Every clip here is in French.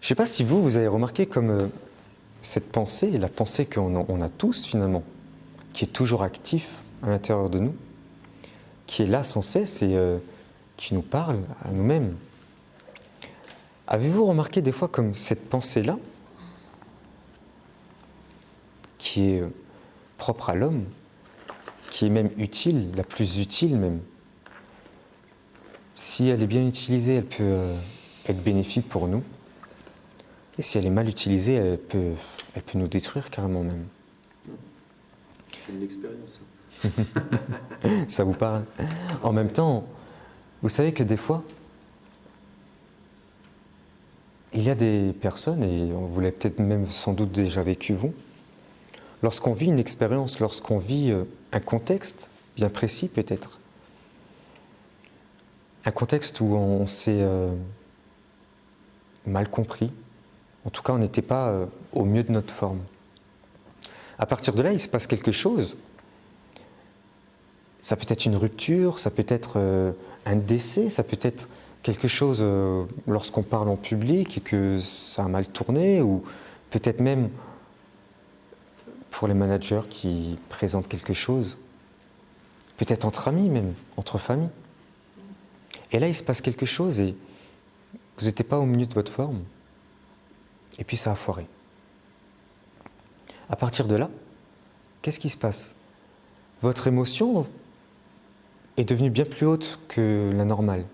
ne sais pas si vous avez remarqué comme cette pensée, la pensée qu'on a tous finalement, qui est toujours actif à l'intérieur de nous, qui est là sans cesse et qui nous parle à nous-mêmes. Avez-vous remarqué des fois comme cette pensée-là, qui est propre à l'homme, qui est même utile, la plus utile même, si elle est bien utilisée, elle peut être bénéfique pour nous. Et si elle est mal utilisée, elle peut nous détruire carrément même. C'est une expérience. Ça vous parle? En même temps, vous savez que des fois, il y a des personnes, et vous l'avez peut-être même sans doute déjà vécu vous, lorsqu'on vit une expérience, lorsqu'on vit un contexte bien précis peut-être, un contexte où on s'est mal compris, en tout cas on n'était pas au mieux de notre forme. À partir de là, il se passe quelque chose. Ça peut être une rupture, ça peut être un décès, ça peut être quelque chose lorsqu'on parle en public et que ça a mal tourné, ou peut-être même pour les managers qui présentent quelque chose, peut-être entre amis même, entre familles. Et là, il se passe quelque chose et vous n'étiez pas au milieu de votre forme, et puis ça a foiré. À partir de là, qu'est-ce qui se passe? Votre émotion est devenue bien plus haute que la normale.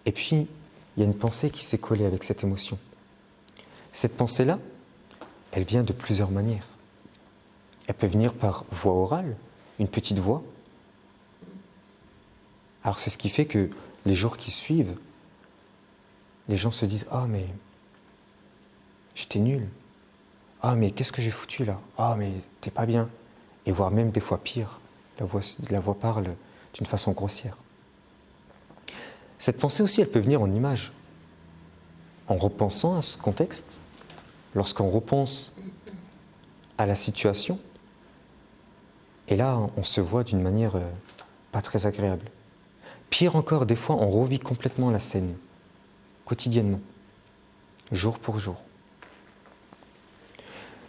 Et puis, il y a une pensée qui s'est collée avec cette émotion. Cette pensée-là, elle vient de plusieurs manières. Elle peut venir par voie orale, une petite voix. Alors c'est ce qui fait que les jours qui suivent, les gens se disent « Ah mais j'étais nul. Ah mais qu'est-ce que j'ai foutu là? Ah mais t'es pas bien. » Et voire même des fois pire, la voix parle d'une façon grossière. Cette pensée aussi, elle peut venir en image. En repensant à ce contexte, lorsqu'on repense à la situation, et là, on se voit d'une manière pas très agréable. Pire encore, des fois, on revit complètement la scène, quotidiennement, jour pour jour.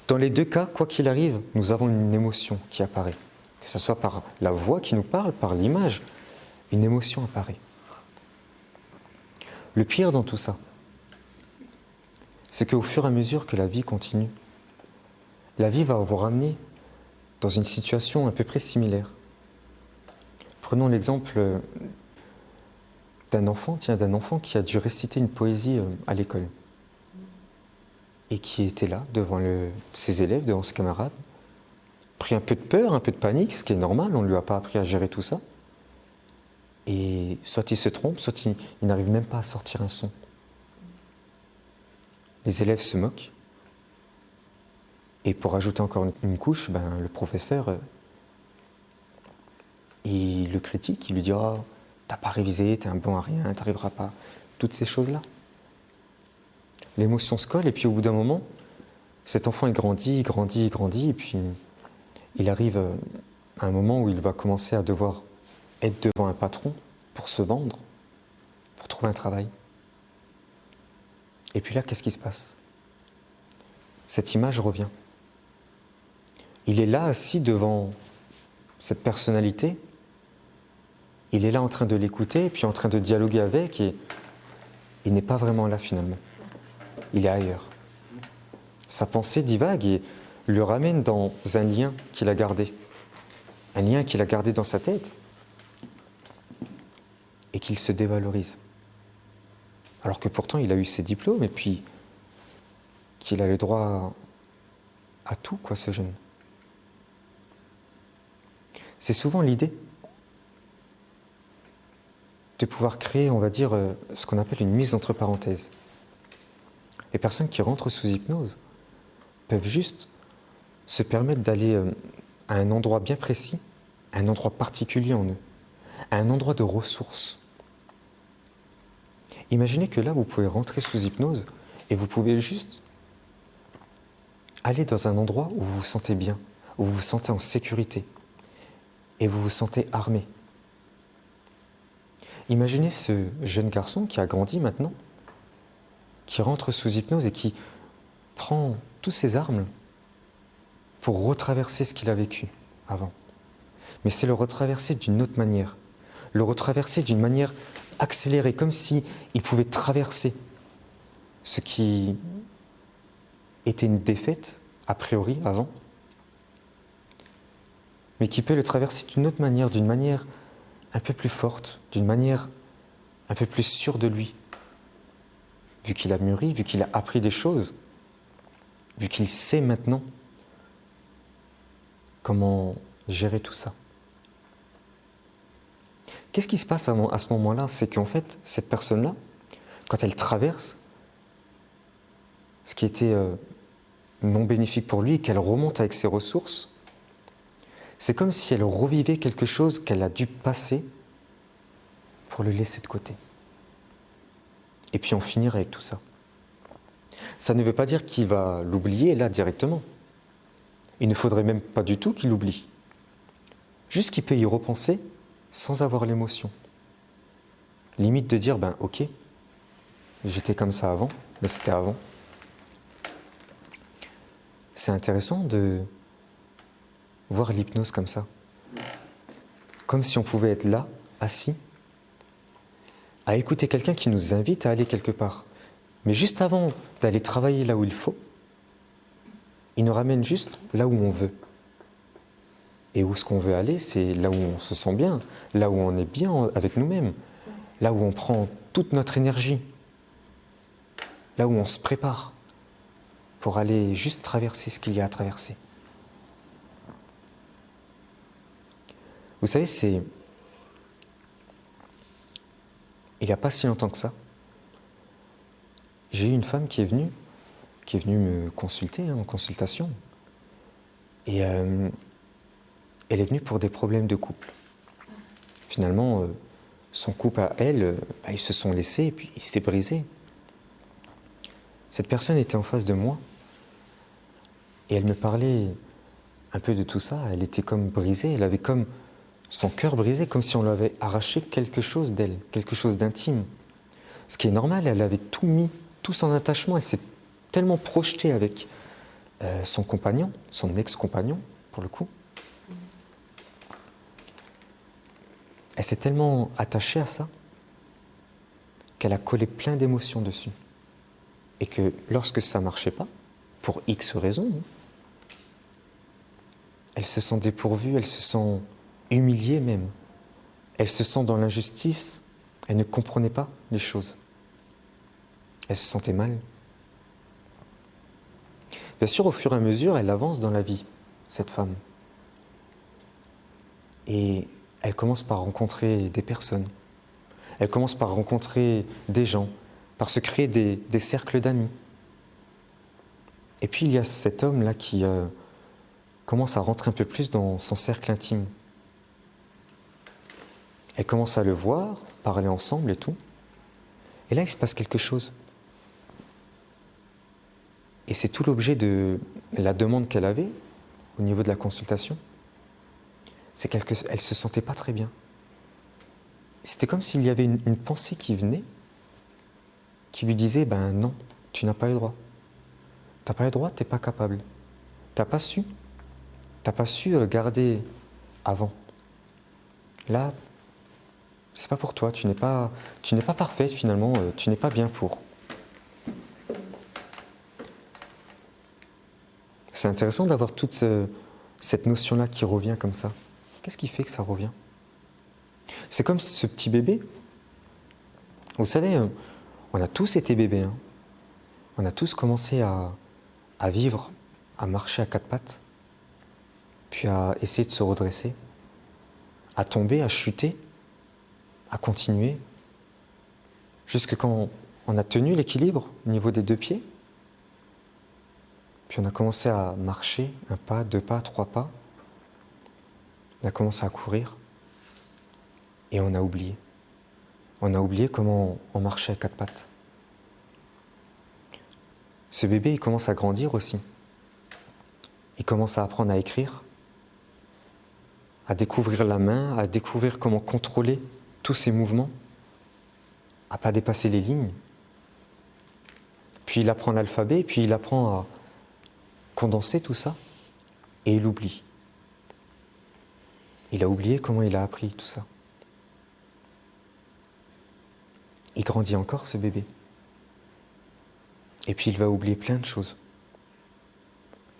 Dans les deux cas, quoi qu'il arrive, nous avons une émotion qui apparaît. Que ce soit par la voix qui nous parle, par l'image, une émotion apparaît. Le pire dans tout ça, c'est qu'au fur et à mesure que la vie continue, la vie va vous ramener dans une situation à peu près similaire. Prenons l'exemple d'un enfant qui a dû réciter une poésie à l'école et qui était là devant ses élèves, devant ses camarades, pris un peu de peur, un peu de panique, ce qui est normal, on ne lui a pas appris à gérer tout ça. Et soit il se trompe, soit il n'arrive même pas à sortir un son. Les élèves se moquent. Et pour ajouter encore une couche, le professeur, il le critique, il lui dit « Oh, t'as pas révisé, t'es un bon à rien, t'arriveras pas. » Toutes ces choses-là. L'émotion se colle et puis au bout d'un moment, cet enfant il grandit, et puis il arrive à un moment où il va commencer à devoir être devant un patron pour se vendre, pour trouver un travail. Et puis là, qu'est-ce qui se passe? Cette image revient. Il est là assis devant cette personnalité, il est là en train de l'écouter, puis en train de dialoguer avec, et il n'est pas vraiment là finalement. Il est ailleurs. Sa pensée divague et le ramène dans un lien qu'il a gardé. Un lien qu'il a gardé dans sa tête et qu'il se dévalorise. Alors que pourtant il a eu ses diplômes et puis qu'il a le droit à tout, quoi, ce jeune. C'est souvent l'idée de pouvoir créer, on va dire, ce qu'on appelle une mise entre parenthèses. Les personnes qui rentrent sous hypnose peuvent juste se permettre d'aller à un endroit bien précis, à un endroit particulier en eux, à un endroit de ressources. Imaginez que là, vous pouvez rentrer sous hypnose et vous pouvez juste aller dans un endroit où vous vous sentez bien, où vous vous sentez en sécurité et vous vous sentez armé. Imaginez ce jeune garçon qui a grandi maintenant, qui rentre sous hypnose et qui prend toutes ses armes pour retraverser ce qu'il a vécu avant. Mais c'est le retraverser d'une autre manière, le retraverser d'une manière accélérée, comme s'il pouvait traverser ce qui était une défaite, a priori, avant, mais qui peut le traverser d'une autre manière, d'une manière un peu plus forte, d'une manière un peu plus sûre de lui, vu qu'il a mûri, vu qu'il a appris des choses, vu qu'il sait maintenant comment gérer tout ça. Qu'est-ce qui se passe à ce moment-là? C'est qu'en fait, cette personne-là, quand elle traverse ce qui était non bénéfique pour lui et qu'elle remonte avec ses ressources, c'est comme si elle revivait quelque chose qu'elle a dû passer pour le laisser de côté. Et puis en finir avec tout ça. Ça ne veut pas dire qu'il va l'oublier là directement. Il ne faudrait même pas du tout qu'il l'oublie. Juste qu'il peut y repenser sans avoir l'émotion. Limite de dire, ben ok, j'étais comme ça avant, mais c'était avant. C'est intéressant de voir l'hypnose comme ça. Comme si on pouvait être là, assis, à écouter quelqu'un qui nous invite à aller quelque part. Mais juste avant d'aller travailler là où il faut, il nous ramène juste là où on veut. Et où ce qu'on veut aller, c'est là où on se sent bien, là où on est bien avec nous-mêmes, là où on prend toute notre énergie, là où on se prépare pour aller juste traverser ce qu'il y a à traverser. Vous savez, il n'y a pas si longtemps que ça, j'ai eu une femme qui est venue me consulter en consultation. Et elle est venue pour des problèmes de couple. Finalement, son couple à elle, ils se sont laissés et puis il s'est brisé. Cette personne était en face de moi et elle me parlait un peu de tout ça. Elle était comme brisée, elle avait comme son cœur brisé, comme si on lui avait arraché quelque chose d'elle, quelque chose d'intime. Ce qui est normal, elle avait tout mis, tout son attachement, elle s'est tellement projetée avec son compagnon, son ex-compagnon, pour le coup. Elle s'est tellement attachée à ça qu'elle a collé plein d'émotions dessus. Et que lorsque ça ne marchait pas, pour X raisons, elle se sent dépourvue, elle se sent humiliée même. Elle se sent dans l'injustice, elle ne comprenait pas les choses. Elle se sentait mal. Bien sûr, au fur et à mesure, elle avance dans la vie, cette femme. Et elle commence par rencontrer des personnes. Elle commence par rencontrer des gens, par se créer des cercles d'amis. Et puis il y a cet homme-là qui commence à rentrer un peu plus dans son cercle intime. Elle commence à le voir, parler ensemble et tout. Et là, il se passe quelque chose. Et c'est tout l'objet de la demande qu'elle avait au niveau de la consultation. C'est qu'elle ne se sentait pas très bien. C'était comme s'il y avait une pensée qui venait, qui lui disait, ben non, tu n'as pas eu le droit. Tu n'as pas eu le droit, tu n'es pas capable. Tu n'as pas su. Tu n'as pas su garder avant. Là, c'est pas pour toi, tu n'es pas parfaite finalement, tu n'es pas bien pour. C'est intéressant d'avoir toute cette notion-là qui revient comme ça. Qu'est-ce qui fait que ça revient? C'est comme ce petit bébé. Vous savez, on a tous été bébés. Hein. On a tous commencé à vivre, à marcher à quatre pattes, puis à essayer de se redresser, à tomber, à chuter, à continuer, jusque quand on a tenu l'équilibre au niveau des deux pieds, puis on a commencé à marcher, un pas, deux pas, trois pas, on a commencé à courir, et on a oublié. On a oublié comment on marchait à quatre pattes. Ce bébé, il commence à grandir aussi. Il commence à apprendre à écrire, à découvrir la main, à découvrir comment contrôler tous ses mouvements, à ne pas dépasser les lignes. puis il apprend l'alphabet, puis il apprend à condenser tout ça, et il oublie. Il a oublié comment il a appris tout ça. Il grandit encore, ce bébé. Et puis il va oublier plein de choses.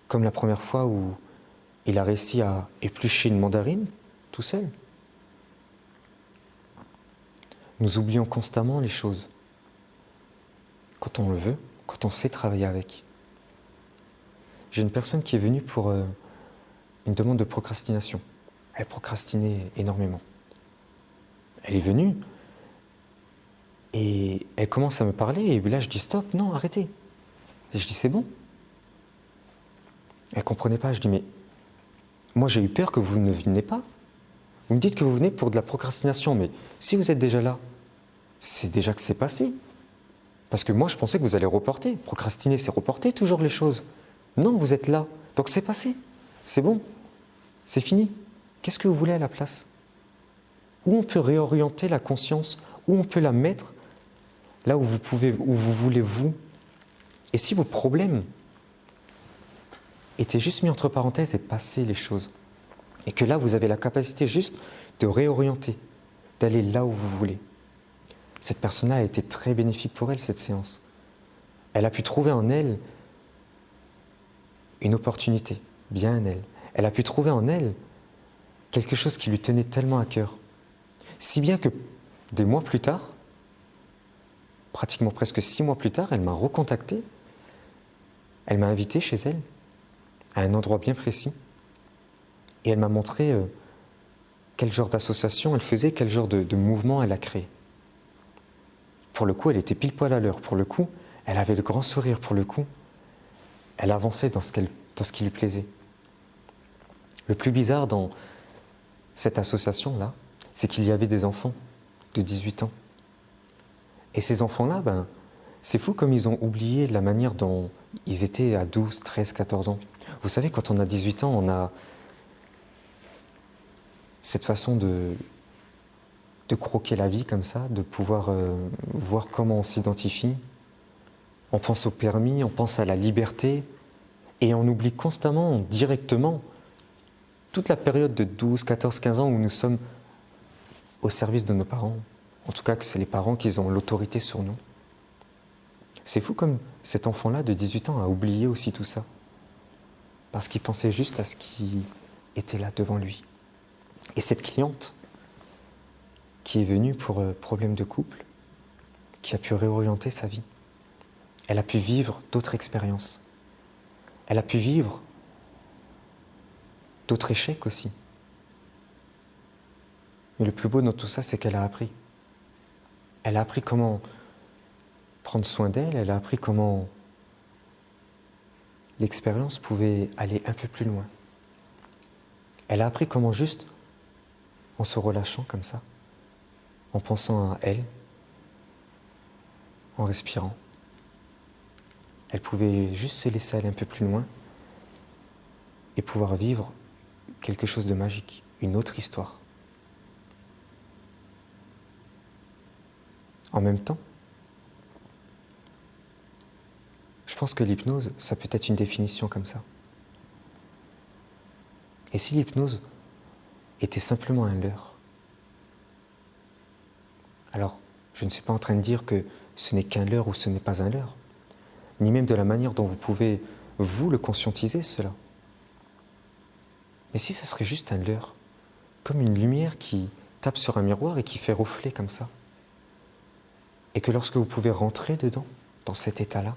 Comme la première fois où il a réussi à éplucher une mandarine tout seul. Nous oublions constamment les choses. Quand on le veut, quand on sait travailler avec. J'ai une personne qui est venue pour une demande de procrastination. Elle procrastinait énormément. Elle est venue et elle commence à me parler et là je dis stop, non, arrêtez. Et je dis c'est bon. Elle ne comprenait pas, je dis mais moi j'ai eu peur que vous ne veniez pas. Vous me dites que vous venez pour de la procrastination, mais si vous êtes déjà là, c'est déjà que c'est passé. Parce que moi je pensais que vous allez reporter. Procrastiner, c'est reporter toujours les choses. Non, vous êtes là, donc c'est passé. C'est bon, c'est fini. Qu'est-ce que vous voulez à la place? Où on peut réorienter la conscience, où on peut la mettre là où vous pouvez, où vous voulez vous. Et si vos problèmes étaient juste mis entre parenthèses et passer les choses, et que là vous avez la capacité juste de réorienter, d'aller là où vous voulez. Cette personne-là a été très bénéfique pour elle, cette séance. Elle a pu trouver en elle une opportunité, bien elle. Elle a pu trouver en elle quelque chose qui lui tenait tellement à cœur. Si bien que des mois plus tard, pratiquement presque 6 mois plus tard, elle m'a recontacté. Elle m'a invité chez elle, à un endroit bien précis. Et elle m'a montré quel genre d'association elle faisait, quel genre de mouvement elle a créé. Pour le coup, elle était pile poil à l'heure. Pour le coup, elle avait le grand sourire. Pour le coup, elle avançait dans ce qui lui plaisait. Le plus bizarre dans cette association-là, c'est qu'il y avait des enfants de 18 ans. Et ces enfants-là, c'est fou comme ils ont oublié la manière dont ils étaient à 12, 13, 14 ans. Vous savez, quand on a 18 ans, on a cette façon de croquer la vie comme ça, de pouvoir voir comment on s'identifie. On pense au permis, on pense à la liberté, et on oublie constamment, directement, toute la période de 12, 14, 15 ans où nous sommes au service de nos parents. En tout cas, que c'est les parents qui ont l'autorité sur nous. C'est fou comme cet enfant-là de 18 ans a oublié aussi tout ça. Parce qu'il pensait juste à ce qui était là devant lui. Et cette cliente, qui est venue pour problème de couple, qui a pu réorienter sa vie. Elle a pu vivre d'autres expériences. Elle a pu vivre d'autres échecs aussi. Mais le plus beau dans tout ça, c'est qu'elle a appris. Elle a appris comment prendre soin d'elle, elle a appris comment l'expérience pouvait aller un peu plus loin. Elle a appris comment juste, en se relâchant comme ça, en pensant à elle, en respirant, elle pouvait juste se laisser aller un peu plus loin et pouvoir vivre quelque chose de magique, une autre histoire. En même temps, je pense que l'hypnose, ça peut être une définition comme ça. Et si l'hypnose était simplement un leurre? Alors, je ne suis pas en train de dire que ce n'est qu'un leurre ou ce n'est pas un leurre, ni même de la manière dont vous pouvez, vous, le conscientiser, cela. Mais si ça serait juste un leurre, comme une lumière qui tape sur un miroir et qui fait reflet comme ça, et que lorsque vous pouvez rentrer dedans, dans cet état-là,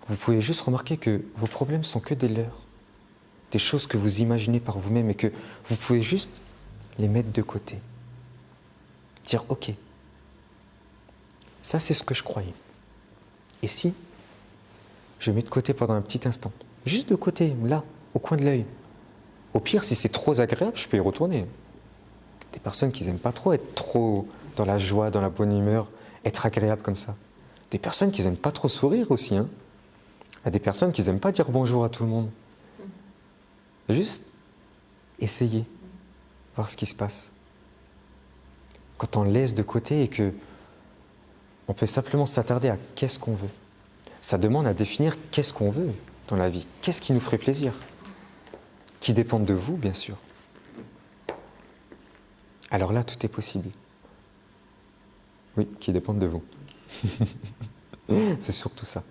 vous pouvez juste remarquer que vos problèmes sont que des leurres, des choses que vous imaginez par vous-même et que vous pouvez juste les mettre de côté. Dire ok, ça c'est ce que je croyais. Et si je mets de côté pendant un petit instant, juste de côté, là, au coin de l'œil. Au pire, si c'est trop agréable, je peux y retourner. Des personnes qui n'aiment pas trop être trop dans la joie, dans la bonne humeur, être agréable comme ça. Des personnes qui n'aiment pas trop sourire aussi. Il y a des personnes qui n'aiment pas dire bonjour à tout le monde. Juste essayer, voir ce qui se passe. Quand on laisse de côté et que On peut simplement s'attarder à qu'est-ce qu'on veut. Ça demande à définir qu'est-ce qu'on veut dans la vie, qu'est-ce qui nous ferait plaisir, qui dépend de vous, bien sûr. Alors là, tout est possible. Oui, qui dépend de vous. C'est surtout ça.